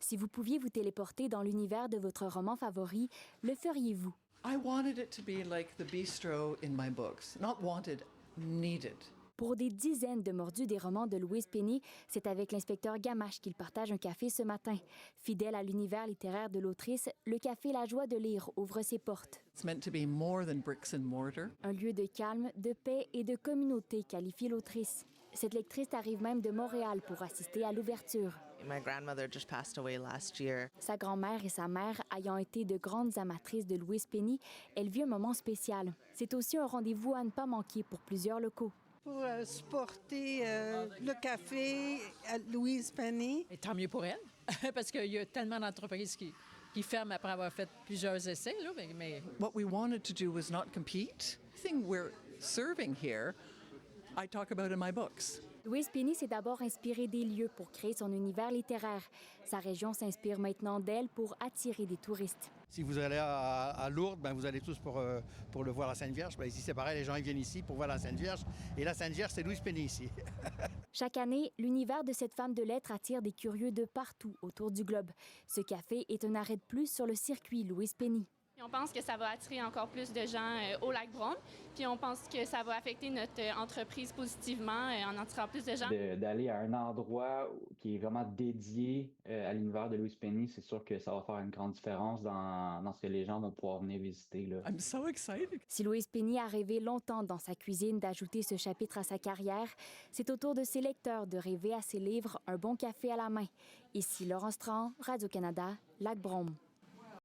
Si vous pouviez vous téléporter dans l'univers de votre roman favori, le feriez-vous? I wanted it to be like the bistro in my books. Not wanted, needed. Pour des dizaines de mordus des romans de Louise Penny, c'est avec l'inspecteur Gamache qu'il partage un café ce matin. Fidèle à l'univers littéraire de l'autrice, le café La Joie de lire ouvre ses portes. It's meant to be more than bricks and mortar. Un lieu de calme, de paix et de communauté, qualifie l'autrice. Cette lectrice arrive même de Montréal pour assister à l'ouverture. My grandmother just passed away last year. Sa grand-mère et sa mère ayant été de grandes amatrices de Louise Penny, elle vit un moment spécial. C'est aussi un rendez-vous à ne pas manquer pour plusieurs locaux. Pour supporter le café à Louise Penny. Et tant mieux pour elle, parce qu'il y a tellement d'entreprises qui ferment après avoir fait plusieurs essais. Là, mais... What we wanted to do was not compete. The thing we're serving here, I talk about in my books. Louise Penny s'est d'abord inspirée des lieux pour créer son univers littéraire. Sa région s'inspire maintenant d'elle pour attirer des touristes. Si vous allez à Lourdes, vous allez tous pour le voir la Sainte Vierge. Ici, c'est pareil, les gens ils viennent ici pour voir la Sainte Vierge. Et la Sainte Vierge, c'est Louise Penny ici. Chaque année, l'univers de cette femme de lettres attire des curieux de partout autour du globe. Ce café est un arrêt de plus sur le circuit Louise Penny. On pense que ça va attirer encore plus de gens au Lac-Brome. Puis on pense que ça va affecter notre entreprise positivement en attirant plus de gens. D'aller à un endroit qui est vraiment dédié à l'univers de Louise Penny, c'est sûr que ça va faire une grande différence dans ce que les gens vont pouvoir venir visiter. Là. I'm so excited. Si Louise Penny a rêvé longtemps dans sa cuisine d'ajouter ce chapitre à sa carrière, c'est au tour de ses lecteurs de rêver à ses livres un bon café à la main. Ici Laurence Tran, Radio-Canada, Lac-Brome.